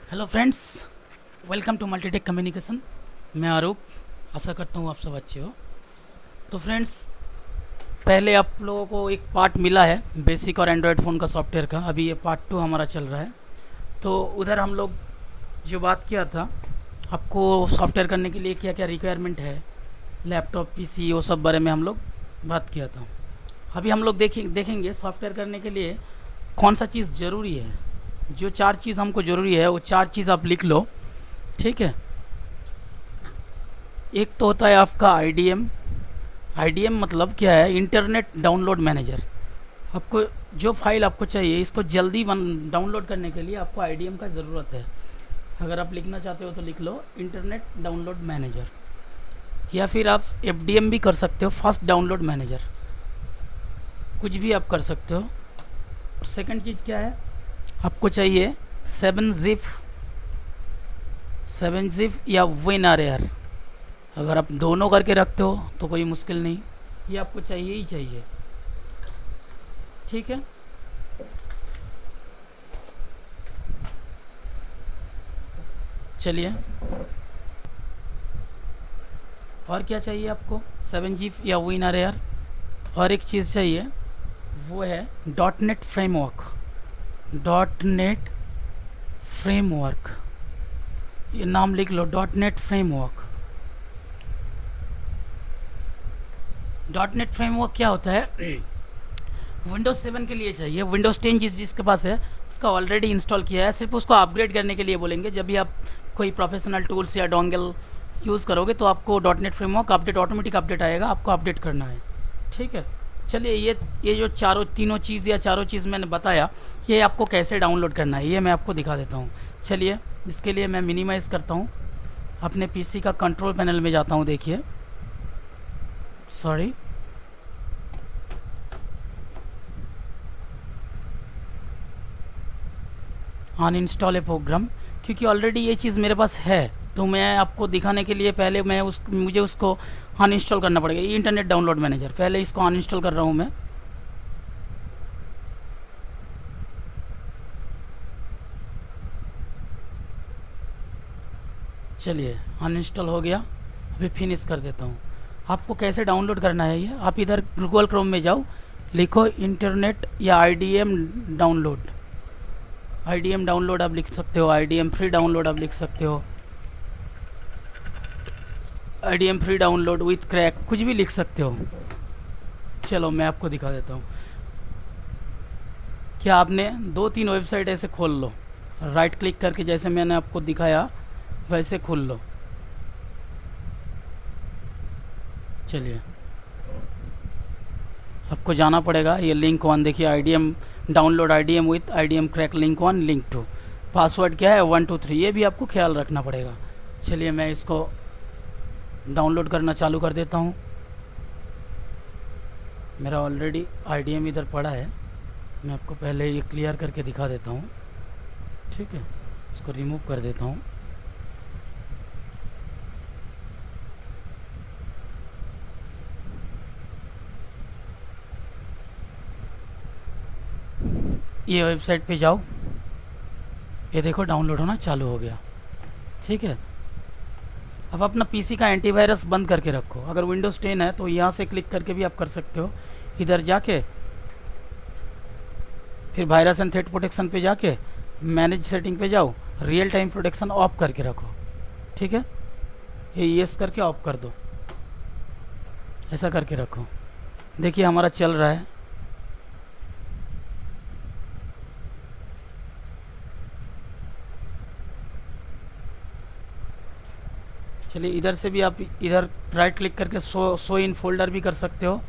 Hello friends, welcome to Multitech Communication. मैं आरूप, आशा करता हूँ आप सब अच्छे हो। तो फ्रेंड्स, पहले आप लोगों को एक पार्ट मिला है बेसिक और एंड्रॉयड फ़ोन का सॉफ्टवेयर का। अभी ये पार्ट 2 हमारा चल रहा है। तो उधर हम लोग जो बात किया था, आपको सॉफ्टवेयर करने के लिए क्या क्या रिक्वायरमेंट है, लैपटॉप, पीसी, वो सब बारे में हम लोग बात किया था। अभी हम लोग देखेंगे सॉफ्टवेयर करने के लिए कौन सा चीज़ ज़रूरी है। जो 4 चीज़ हमको ज़रूरी है वो 4 चीज़ आप लिख लो, ठीक है। एक तो होता है आपका आईडीएम। आईडीएम मतलब क्या है? Internet download manager. आपको जो फाइल आपको चाहिए, इसको जल्दी डाउनलोड करने के लिए आपको आईडीएम का ज़रूरत है। अगर आप लिखना चाहते हो तो लिख लो इंटरनेट डाउनलोड मैनेजर, या फिर आप एफडीएम भी कर सकते हो, फास्ट डाउनलोड मैनेजर। कुछ भी आप कर सकते हो। और सेकंड चीज़ क्या है, आपको चाहिए 7 zip या WinRAR। अगर आप दोनों करके रखते हो तो कोई मुश्किल नहीं, ये आपको चाहिए ही चाहिए, ठीक है। चलिए, और क्या चाहिए आपको? 7 zip या WinRAR। और एक चीज़ चाहिए, वो है डॉट नेट फ्रेमवर्क। ये नाम लिख लो, dot net framework. Dot net framework क्या होता है? विंडोज़ 7 के लिए चाहिए। विंडोज़ 10 जिसके पास है उसका ऑलरेडी इंस्टॉल किया है, सिर्फ उसको अपग्रेड करने के लिए बोलेंगे। जब भी आप कोई प्रोफेशनल टूल्स या डोंगल यूज़ करोगे तो आपको dot net framework update, automatic update आएगा, आपको अपडेट करना है, ठीक है। चलिए, ये जो तीनों चीज़ या चारों चीज़ मैंने बताया, ये आपको कैसे डाउनलोड करना है ये मैं आपको दिखा देता हूँ। चलिए, इसके लिए मैं मिनिमाइज़ करता हूँ, अपने पीसी का कंट्रोल पैनल में जाता हूँ। देखिए, सॉरी, अनइंस्टॉल ए प्रोग्राम, क्योंकि ऑलरेडी ये चीज़ मेरे पास है। तो मैं आपको दिखाने के लिए पहले मुझे उसको अनइंस्टॉल करना पड़ेगा। ये इंटरनेट डाउनलोड मैनेजर, पहले इसको अनइंस्टॉल कर रहा हूँ मैं। चलिए, अनइंस्टॉल हो गया। अभी फिनिश कर देता हूँ। आपको कैसे डाउनलोड करना है ये, आप इधर गूगल क्रोम में जाओ, लिखो इंटरनेट या आईडीएम डाउनलोड। आईडीएम डाउनलोड आप लिख सकते हो, आईडीएम फ्री डाउनलोड आप लिख सकते हो, IDM free download with crack, कुछ भी लिख सकते हो। चलो, मैं आपको दिखा देता हूँ। क्या आपने 2-3 वेबसाइट ऐसे खोल लो, राइट क्लिक करके, जैसे मैंने आपको दिखाया वैसे खोल लो। चलिए, आपको जाना पड़ेगा, ये लिंक 1 देखिए, IDM download IDM with IDM crack link 1 link 2। Password क्या है? 123। ये भी आपको ख्याल रखना पड़ेगा। चलिए, मैं इसको डाउनलोड करना चालू कर देता हूँ। मेरा ऑलरेडी आईडीएम इधर पड़ा है, मैं आपको पहले ये क्लियर करके दिखा देता हूँ, ठीक है। इसको रिमूव कर देता हूँ। ये वेबसाइट पे जाओ, ये देखो डाउनलोड होना चालू हो गया, ठीक है। अब अपना पीसी का एंटीवायरस बंद करके रखो। अगर विंडोज़ 10 है तो यहाँ से क्लिक करके भी आप कर सकते हो। इधर जाके फिर वायरस एंड थ्रेट प्रोटेक्शन पे जाके मैनेज सेटिंग पे जाओ, रियल टाइम प्रोटेक्शन ऑफ करके रखो, ठीक है। ये यस करके ऑफ कर दो, ऐसा करके रखो। देखिए, हमारा चल रहा है। चलिए, इधर से भी आप इधर राइट क्लिक करके शो इन फोल्डर भी कर सकते हो।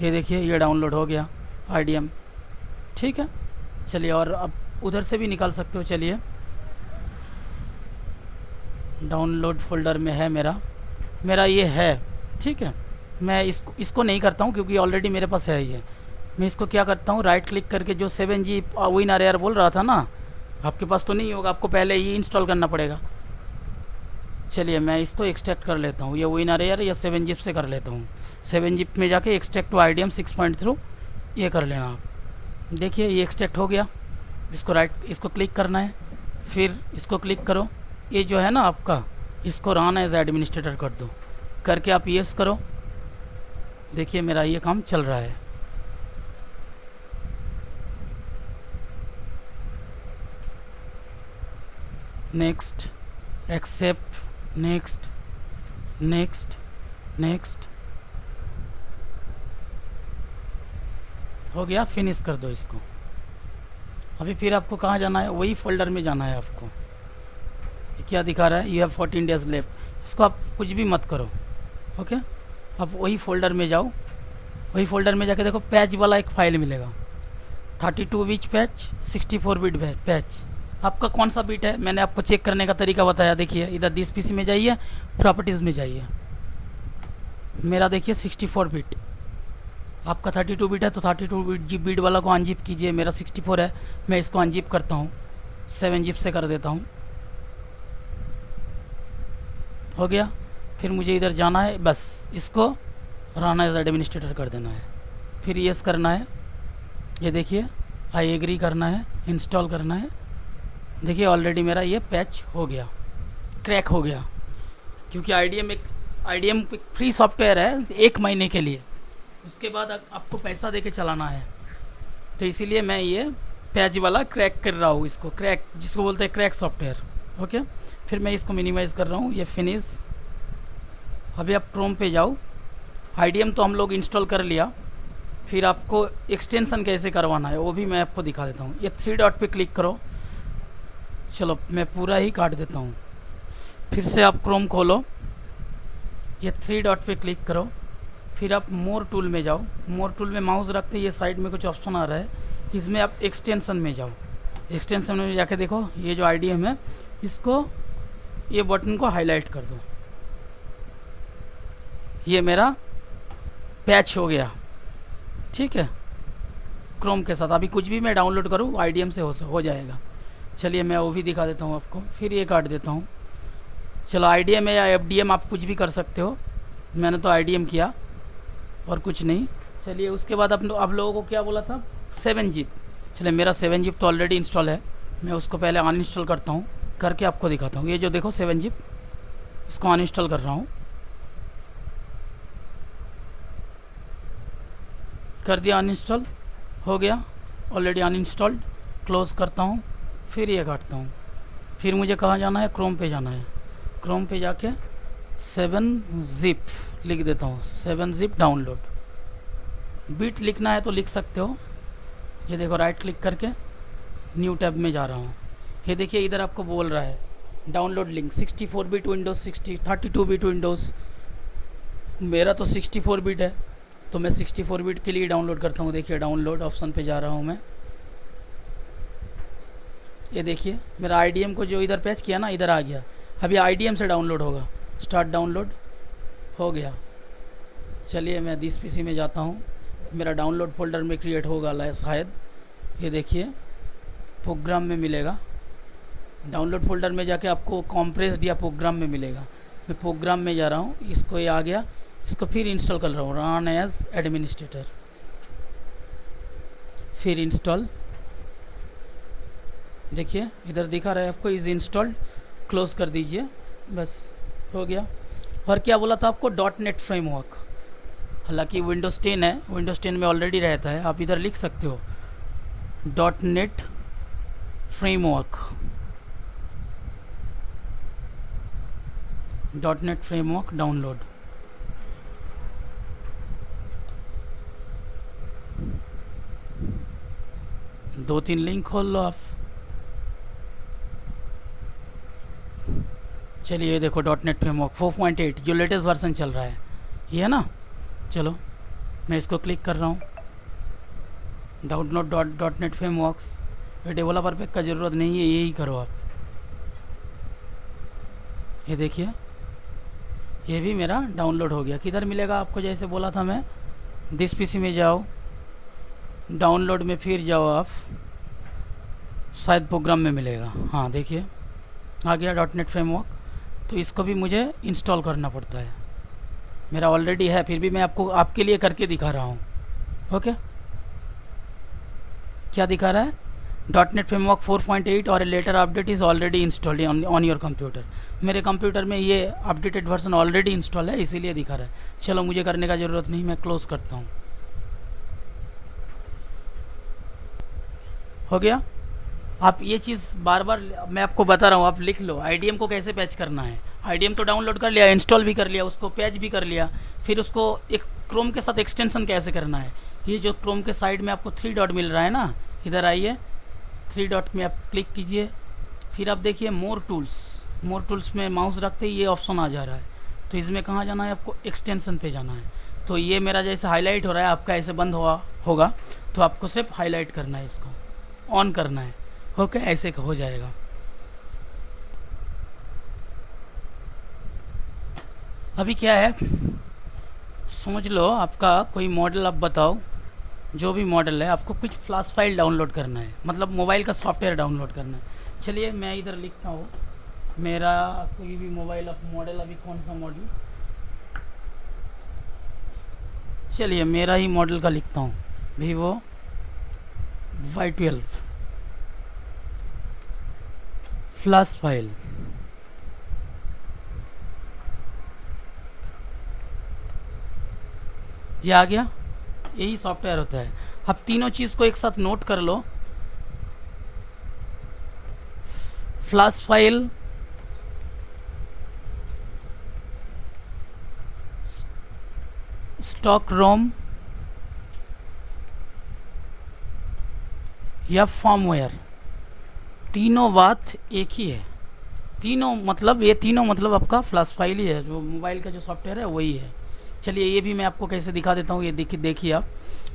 ये देखिए, ये डाउनलोड हो गया आईडीएम, ठीक है। चलिए, और अब उधर से भी निकाल सकते हो। चलिए, डाउनलोड फोल्डर में है मेरा ये है, ठीक है। मैं इसको नहीं करता हूँ क्योंकि ऑलरेडी मेरे पास है ये। मैं इसको क्या करता हूँ, राइट क्लिक करके जो 7G WinRAR बोल रहा था ना, आपके पास तो नहीं होगा, आपको पहले ये इंस्टॉल करना पड़ेगा। चलिए, मैं इसको एक्सट्रैक्ट कर लेता हूँ, ये WinRAR या 7 zip से कर लेता हूँ। 7 zip में जाके एक्सट्रैक्ट टू आईडीएम 6.3 ये कर लेना आप। देखिए, ये एक्सट्रैक्ट हो गया। इसको क्लिक करना है, फिर इसको क्लिक करो, ये जो है ना आपका, इसको रन एज एडमिनिस्ट्रेटर कर दो, करके आप यस करो। देखिए मेरा ये काम चल रहा है। Next, accept, next, next, next, हो गया। फिनिश कर दो इसको। अभी फिर आपको कहाँ जाना है, वही फोल्डर में जाना है आपको। क्या दिखा रहा है, यू हैव 14 डेज लेफ्ट। इसको आप कुछ भी मत करो, ओके। आप वही फोल्डर में जाओ, वही फोल्डर में जाके देखो पैच वाला एक फाइल मिलेगा, 32 बिट पैच, 64 बिट पैच। आपका कौन सा बिट है मैंने आपको चेक करने का तरीका बताया। देखिए इधर दिस पीसी में जाइए, प्रॉपर्टीज़ में जाइए, मेरा देखिए 64 बिट, आपका 32 बिट है तो 32 बिट वाला को अनजिप कीजिए। मेरा 64 है, मैं इसको अनजिप करता हूँ, 7 जिप से कर देता हूँ। हो गया। फिर मुझे इधर जाना है, बस इसको रन एज एडमिनिस्ट्रेटर कर देना है, फिर यस करना है। ये देखिए आई एग्री करना है, इंस्टॉल करना है। देखिए ऑलरेडी मेरा ये पैच हो गया, क्रैक हो गया, क्योंकि आईडीएम एक फ्री सॉफ्टवेयर है 1 महीने के लिए, उसके बाद आपको पैसा देके चलाना है। तो इसीलिए मैं ये पैच वाला क्रैक कर रहा हूँ, इसको क्रैक जिसको बोलते हैं क्रैक सॉफ्टवेयर, ओके। फिर मैं इसको मिनिमाइज़ कर रहा हूँ, ये फिनिश। अभी आप क्रोम पे जाओ, आईडीएम तो हम लोग इंस्टॉल कर लिया, फिर आपको एक्सटेंशन कैसे करवाना है वो भी मैं आपको दिखा देता हूँ। ये 3 डॉट पे क्लिक करो, चलो मैं पूरा ही काट देता हूँ। फिर से आप क्रोम खोलो, ये 3 डॉट पे क्लिक करो, फिर आप मोर टूल में जाओ। मोर टूल में माउस रखते ये साइड में कुछ ऑप्शन आ रहा है, इसमें आप एक्सटेंशन में जाओ। एक्सटेंशन में जाके देखो ये जो आईडीएम है, इसको ये बटन को हाईलाइट कर दो। ये मेरा पैच हो गया, ठीक है, क्रोम के साथ। अभी कुछ भी मैं डाउनलोड करूँ आईडीएम से हो जाएगा। चलिए मैं वो भी दिखा देता हूँ आपको, फिर ये काट देता हूँ। चलो आईडीएम है या एफडीएम आप कुछ भी कर सकते हो, मैंने तो आईडीएम किया और कुछ नहीं। चलिए उसके बाद आप लोगों को क्या बोला था, 7 जिप। चलिए मेरा 7 जिप तो ऑलरेडी इंस्टॉल है, मैं उसको पहले अनइंस्टॉल करता हूँ, करके आपको दिखाता हूँ। ये जो देखो 7 जिप, इसको अनइंस्टॉल कर रहा हूँ। कर दिया अनइंस्टॉल, हो गया ऑलरेडी अनइंस्टॉल्ड। क्लोज़ करता हूँ, फिर ये काटता हूँ। फिर मुझे कहाँ जाना है, क्रोम पे जाना है। क्रोम पे जाके 7 जिप लिख देता हूँ, 7 जिप डाउनलोड। बिट लिखना है तो लिख सकते हो। ये देखो राइट क्लिक करके न्यू टैब में जा रहा हूँ। ये देखिए इधर आपको बोल रहा है download link, 64 bit Windows, 32 bit Windows. मेरा तो 64 बिट है तो मैं 64 बिट के लिए डाउनलोड करता हूँ। देखिए डाउनलोड ऑप्शन पे जा रहा हूँ मैं। ये देखिए मेरा आईडीएम को जो इधर पैच किया ना, इधर आ गया। अभी आईडीएम से डाउनलोड होगा, स्टार्ट डाउनलोड हो गया। चलिए मैं दिस पीसी में जाता हूँ, मेरा डाउनलोड फोल्डर में क्रिएट होगा शायद। ये देखिए प्रोग्राम में मिलेगा, डाउनलोड फोल्डर में जाके आपको कॉम्प्रेस्ड या प्रोग्राम में मिलेगा। मैं प्रोग्राम में जा रहा हूँ, इसको ये आ गया, इसको फिर इंस्टॉल कर रहा हूँ, रन एज एडमिनिस्ट्रेटर। फिर इंस्टॉल, देखिए इधर दिखा रहा है आपको इज़ इंस्टॉल्ड। क्लोज़ कर दीजिए, बस हो गया। और क्या बोला था आपको, .NET फ्रेमवर्क। हालांकि विंडोज़ 10 है, विंडोज़ 10 में ऑलरेडी रहता है, आप इधर लिख सकते हो .NET framework, .NET framework download. दो तीन लिंक खोल लो आप। चलिए ये देखो .NET फ्रेमवर्क 4.8 जो लेटेस्ट वर्जन चल रहा है, ये है ना। चलो मैं इसको क्लिक कर रहा हूँ, डाउनलोड .NET फ्रेमवर्क्स। ये डेवलपर पैक का ज़रूरत नहीं है, यही करो आप। ये देखिए ये भी मेरा डाउनलोड हो गया। किधर मिलेगा आपको, जैसे बोला था मैं, दिस पीसी में जाओ, डाउनलोड में फिर जाओ आप, शायद प्रोग्राम में मिलेगा। हाँ देखिए आ गया .NET फ्रेमवर्क। तो इसको भी मुझे इंस्टॉल करना पड़ता है, मेरा ऑलरेडी है, फिर भी मैं आपके लिए करके दिखा रहा हूँ। ओके, क्या दिखा रहा है, .NET Framework 4.8 और later update is already installed on your computer. मेरे कंप्यूटर में ये अपडेटेड वर्जन ऑलरेडी इंस्टॉल है, इसीलिए दिखा रहा है। चलो मुझे करने का ज़रूरत नहीं, मैं क्लोज़ करता हूँ। हो गया। आप ये चीज़ बार बार मैं आपको बता रहा हूँ, आप लिख लो IDM को कैसे पैच करना है। IDM तो डाउनलोड कर लिया, इंस्टॉल भी कर लिया, उसको पैच भी कर लिया, फिर उसको एक क्रोम के साथ एक्सटेंशन कैसे करना है। ये जो क्रोम के साइड में आपको 3 डॉट मिल रहा है ना, इधर आइए, 3 डॉट में आप क्लिक कीजिए, फिर आप देखिए मोर टूल्स में माउस रखते ही ये ऑप्शन आ जा रहा है। तो इसमें कहाँ जाना है आपको, एक्सटेंशन पे जाना है। तो ये मेरा जैसे हाईलाइट हो रहा है, आपका ऐसे बंद हुआ होगा, तो आपको सिर्फ हाईलाइट करना है, इसको ऑन करना है। ओके, ऐसे हो जाएगा। अभी क्या है, समझ लो आपका कोई मॉडल आप बताओ, जो भी मॉडल है आपको कुछ फ्लैश फाइल डाउनलोड करना है, मतलब मोबाइल का सॉफ्टवेयर डाउनलोड करना है। चलिए मैं इधर लिखता हूँ मेरा कोई भी मोबाइल मॉडल, अभी कौन सा मॉडल, चलिए मेरा ही मॉडल का लिखता हूँ, Vivo Y12 फ्लैश फाइल। ये आ गया, यही सॉफ्टवेयर होता है। अब तीनों चीज़ को एक साथ नोट कर लो, फ्लैश फाइल, स्टॉक रोम या फर्मवेयर, तीनों बात एक ही है। तीनों मतलब ये तीनों मतलब आपका फ्लैश फाइल ही है, जो मोबाइल का जो सॉफ्टवेयर है वही है। चलिए ये भी मैं आपको कैसे दिखा देता हूँ, ये देखिए आप।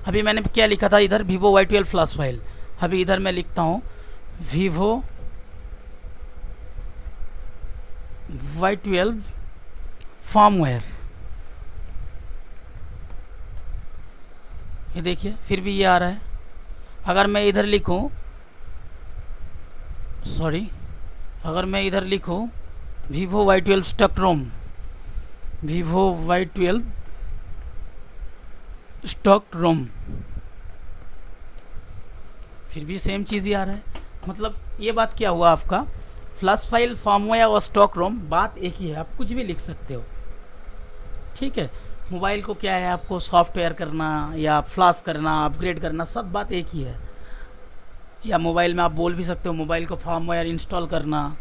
अभी मैंने क्या लिखा था इधर, Vivo Y12 फ्लैश फाइल। अभी इधर मैं लिखता हूँ Vivo Y12 फर्मवेयर। ये देखिए फिर भी ये आ रहा है। अगर मैं इधर लिखूँ, सॉरी, अगर मैं इधर लिखूँ Vivo Y12 स्टॉक रोम, Vivo Y12 स्टॉक रोम, फिर भी सेम चीज़ ही आ रहा है। मतलब ये बात क्या हुआ, आपका फ्लैश फाइल, फर्मवेयर और स्टॉक रोम बात एक ही है, आप कुछ भी लिख सकते हो। ठीक है, मोबाइल को क्या है, आपको सॉफ्टवेयर करना या फ्लैश करना, अपग्रेड करना, सब बात एक ही है। या मोबाइल में आप बोल भी सकते हो मोबाइल को फर्मवेयर इंस्टॉल करना,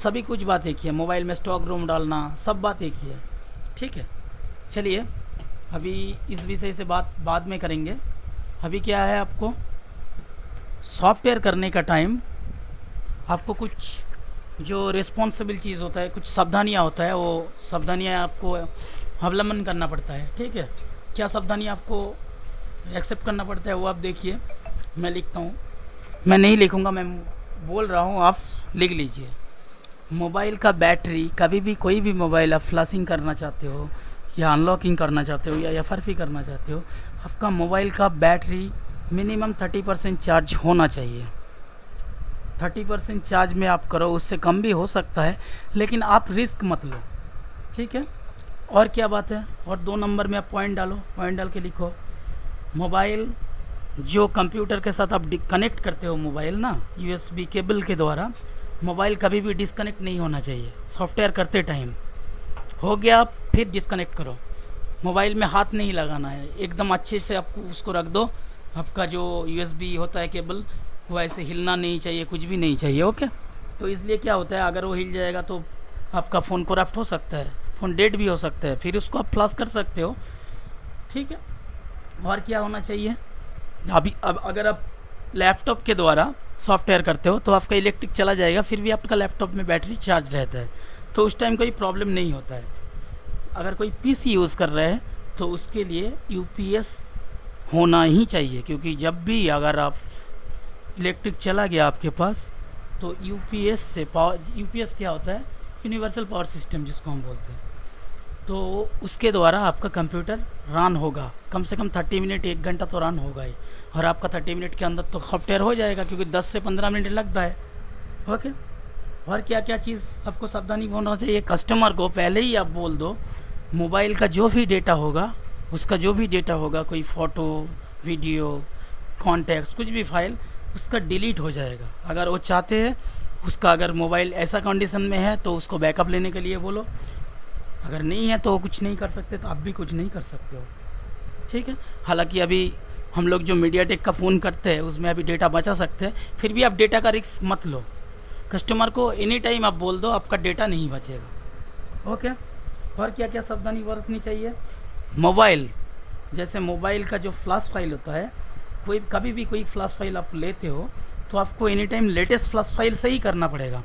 सभी कुछ बात एक ही है। मोबाइल में स्टॉक रोम डालना, सब बात एक ही है। ठीक है, चलिए अभी इस विषय से बात बाद में करेंगे। अभी क्या है, आपको सॉफ्टवेयर करने का टाइम आपको कुछ जो रिस्पॉन्सिबल चीज़ होता है, कुछ सावधानियाँ होता है, वो सावधानियाँ आपको अवलंबन करना पड़ता है। ठीक है, क्या सावधानियाँ आपको एक्सेप्ट करना पड़ता है वो आप देखिए। मैं लिखता हूँ, मैं नहीं लिखूँगा, मैं बोल रहा हूँ, आप लिख लीजिए। मोबाइल का बैटरी, कभी भी कोई भी मोबाइल आप फ्लैशिंग करना चाहते हो या अनलॉकिंग करना चाहते हो या FRP करना चाहते हो, आपका मोबाइल का बैटरी मिनिमम 30% चार्ज होना चाहिए। 30% चार्ज में आप करो, उससे कम भी हो सकता है, लेकिन आप रिस्क मत लो। ठीक है, और क्या बात है, और 2 नंबर में आप पॉइंट डालो, पॉइंट डाल के लिखो, मोबाइल जो कंप्यूटर के साथ आप कनेक्ट करते हो मोबाइल ना, USB केबल के द्वारा, मोबाइल कभी भी डिस्कनेक्ट नहीं होना चाहिए। सॉफ्टवेयर करते टाइम हो गया, फिर डिस्कनेक्ट करो। मोबाइल में हाथ नहीं लगाना है, एकदम अच्छे से आपको उसको रख दो। आपका जो USB होता है केबल, वो ऐसे हिलना नहीं चाहिए, कुछ भी नहीं चाहिए। ओके, तो इसलिए क्या होता है, अगर वो हिल जाएगा तो आपका फ़ोन करप्ट हो सकता है, फ़ोन डेड भी हो सकता है, फिर उसको आप फ्लैश कर सकते हो। ठीक है, और क्या होना चाहिए, अब अगर आप लैपटॉप के द्वारा सॉफ्टवेयर करते हो तो आपका इलेक्ट्रिक चला जाएगा, फिर भी आपका लैपटॉप में बैटरी चार्ज रहता है, तो उस टाइम कोई प्रॉब्लम नहीं होता है। अगर कोई PC यूज़ कर रहे हैं तो उसके लिए UPS होना ही चाहिए, क्योंकि जब भी अगर आप इलेक्ट्रिक चला गया आपके पास, तो UPS से पावर, UPS क्या होता है, यूनिवर्सल पावर सिस्टम जिसको हम बोलते हैं, तो उसके द्वारा आपका कंप्यूटर रन होगा। कम से कम 30 मिनट, 1 घंटा तो रन होगा ही, और आपका 30 मिनट के अंदर तो सॉफ्टवेयर हो जाएगा, क्योंकि 10 से 15 मिनट लगता है। ओके, और क्या क्या चीज़ आपको सावधानी होना चाहिए, कस्टमर को पहले ही आप बोल दो, मोबाइल का जो भी डेटा होगा, उसका जो भी डेटा होगा, कोई फ़ोटो, वीडियो, कॉन्टैक्ट्स, कुछ भी फाइल, उसका डिलीट हो जाएगा। अगर वो चाहते हैं उसका, अगर मोबाइल ऐसा कंडीशन में है तो उसको बैकअप लेने के लिए बोलो, अगर नहीं है तो वो कुछ नहीं कर सकते, तो आप भी कुछ नहीं कर सकते हो, ठीक है। हालांकि अभी हम लोग जो मीडिया टेक का फ़ोन करते हैं उसमें अभी डेटा बचा सकते हैं, फिर भी आप डेटा का रिस्क मत लो। कस्टमर को एनी टाइम आप बोल दो आपका डेटा नहीं बचेगा, ओके। और क्या क्या सावधानी बरतनी चाहिए? मोबाइल, जैसे मोबाइल का जो फ्लैश फाइल होता है, कोई कभी भी कोई फ्लैश फाइल आप लेते हो तो आपको any time latest flash file से ही करना पड़ेगा।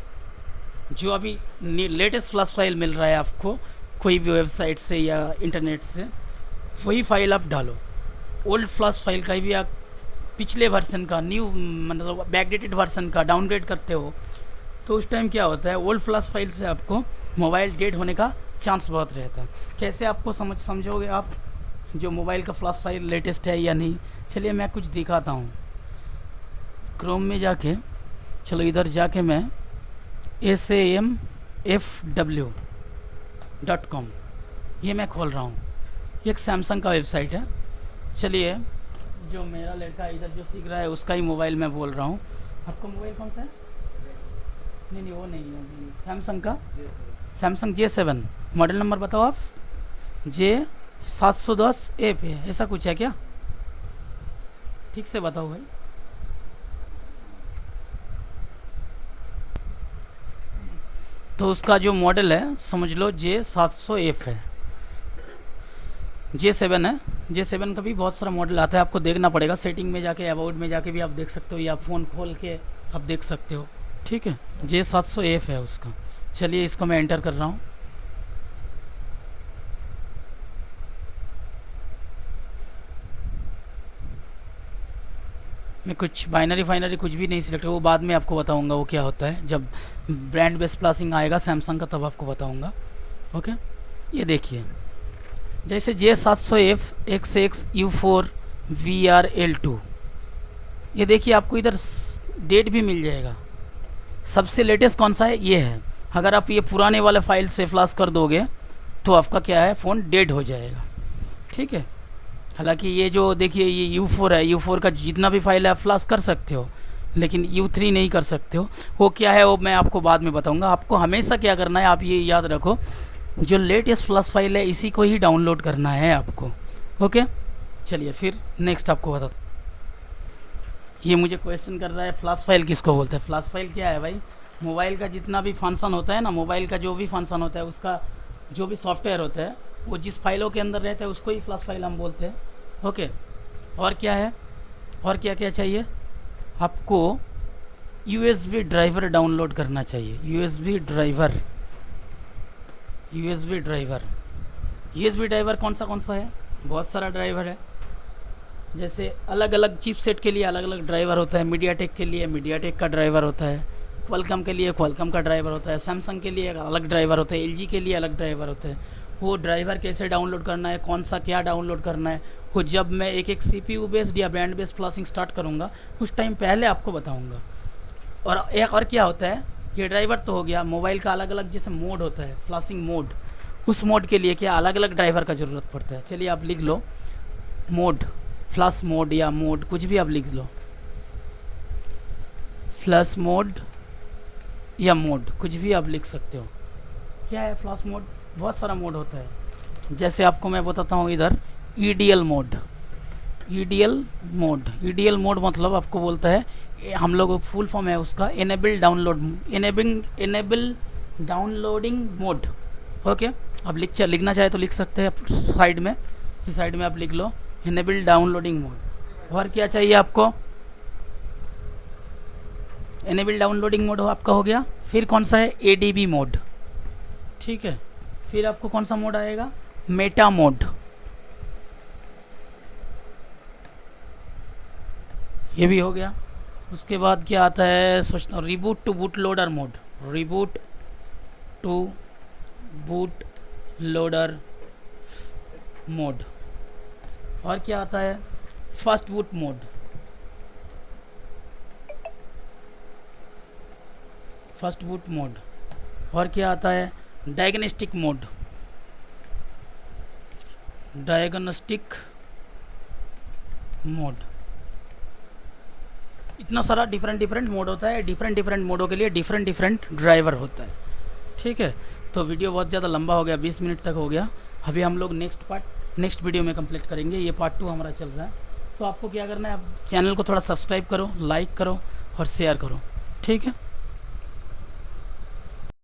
जो अभी लेटेस्ट फ्लैश फाइल मिल रहा है आपको कोई भी वेबसाइट से या इंटरनेट से, वही फाइल आप डालो। ओल्ड फ्लैश फाइल का भी आप पिछले वर्जन का, न्यू मतलब बैकडेटेड वर्जन का डाउनग्रेड करते हो तो उस टाइम क्या होता है, ओल्ड फ्लैश फाइल से आपको मोबाइल डेड होने का चांस बहुत रहता है। कैसे आपको समझोगे आप जो मोबाइल का फ्लैश फाइल लेटेस्ट है या नहीं? चलिए मैं कुछ दिखाता हूँ। क्रोम में जाके, चलो इधर जाके मैं samfw.com ये मैं खोल रहा हूँ। ये एक सैमसंग का वेबसाइट है। चलिए, जो मेरा लड़का इधर जो सीख रहा है उसका ही मोबाइल मैं बोल रहा हूँ। आपका मोबाइल कौन सा है? नहीं वो नहीं है, सैमसंग का सैमसंग J7। मॉडल नंबर बताओ आप। J710A पे ऐसा कुछ है क्या? ठीक से बताओ भाई। तो उसका जो मॉडल है समझ लो J700F है। J7 है। J7 का भी बहुत सारा मॉडल आता है, आपको देखना पड़ेगा। सेटिंग में जाके, अबाउट में जाके भी आप देख सकते हो, या फ़ोन खोल के आप देख सकते हो, ठीक है। J700F है उसका। चलिए इसको मैं एंटर कर रहा हूँ। मैं कुछ बाइनरी फाइनरी कुछ भी नहीं सिलेक्ट, वो बाद में आपको बताऊंगा वो क्या होता है, जब ब्रांड बेस प्लासिंग आएगा सैमसंग का तब आपको बताऊंगा, ओके। ये देखिए, जैसे J700F XX U4 VRL2, ये देखिए आपको इधर डेट भी मिल जाएगा। सबसे लेटेस्ट कौन सा है? ये है। अगर आप ये पुराने वाले फाइल से फ्लैश कर दोगे तो आपका क्या है, फ़ोन डेड हो जाएगा, ठीक है। हालांकि ये जो देखिए ये U4 है, U4 का जितना भी फाइल है आप फ्लैश कर सकते हो, लेकिन U3 नहीं कर सकते हो। वो क्या है वो मैं आपको बाद में बताऊंगा। आपको हमेशा क्या करना है, आप ये याद रखो, जो लेटेस्ट फ्लैश फाइल है इसी को ही डाउनलोड करना है आपको, ओके। चलिए फिर नेक्स्ट आपको बता। ये मुझे क्वेश्चन कर रहा है फ्लैश फाइल किसको बोलते हैं? फ्लैश फाइल क्या है भाई? मोबाइल का जितना भी फंक्शन होता है ना, मोबाइल का जो भी फंक्शन होता है उसका जो भी सॉफ्टवेयर होता है वो जिस फाइलों के अंदर रहता है उसको ही फ्लैश फाइल हम बोलते हैं, ओके। और क्या है, और क्या क्या चाहिए आपको? USB ड्राइवर डाउनलोड करना चाहिए। USB ड्राइवर कौन सा है? बहुत सारा ड्राइवर है। जैसे अलग अलग चिपसेट के लिए अलग अलग ड्राइवर होता है। मीडियाटेक के लिए मीडियाटेक का ड्राइवर होता है, क्वालकॉम के लिए क्वालकॉम का ड्राइवर होता है, सैमसंग के लिए अलग ड्राइवर होता है, LG के लिए अलग ड्राइवर होता है। वो ड्राइवर कैसे डाउनलोड करना है, कौन सा क्या डाउनलोड करना है, वो जब मैं एक एक CPU बेस्ड या ब्रांड बेस्ड फ्लैशिंग स्टार्ट करूँगा उस टाइम पहले आपको बताऊँगा। और एक और क्या होता है, ये ड्राइवर तो हो गया। मोबाइल का अलग अलग जैसे मोड होता है, फ्लैशिंग मोड, उस मोड के लिए क्या अलग अलग ड्राइवर का ज़रूरत पड़ता है। चलिए आप लिख लो मोड, फ्लैश मोड या मोड, कुछ भी आप लिख लो, फ्लैश मोड या मोड, कुछ भी आप लिख सकते हो। क्या है फ्लैश मोड? बहुत सारा मोड होता है। जैसे आपको मैं बताता हूँ इधर EDL मोड। EDL मोड मतलब आपको बोलता है, हम लोग फुल फॉर्म है उसका, एनेबल डाउनलोडिंग मोड, ओके। आप लिखना चाहे तो लिख सकते हैं साइड में, इस साइड में आप लिख लो एनेबल डाउनलोडिंग मोड। और क्या चाहिए आपको? एनेबल डाउनलोडिंग मोड आपका हो गया। फिर कौन सा है? ADB मोड, ठीक है। फिर आपको कौन सा मोड आएगा? मेटा मोड, ये भी हो गया। उसके बाद क्या आता है सोचता हूँ, reboot to boot loader mode, reboot to boot loader mode. और क्या आता है? First boot mode, first boot mode. और क्या आता है? Diagnostic mode, diagnostic mode. इतना सारा डिफरेंट डिफरेंट मोड होता है, डिफरेंट डिफरेंट मोडों के लिए डिफरेंट डिफरेंट ड्राइवर होता है। ठीक है, तो वीडियो बहुत ज़्यादा लंबा हो गया, 20 मिनट तक हो गया। अभी हम लोग नेक्स्ट वीडियो में कंप्लीट करेंगे। ये पार्ट 2 हमारा चल रहा है। तो आपको क्या करना है, आप चैनल को थोड़ा सब्सक्राइब करो, लाइक करो और शेयर करो। ठीक है।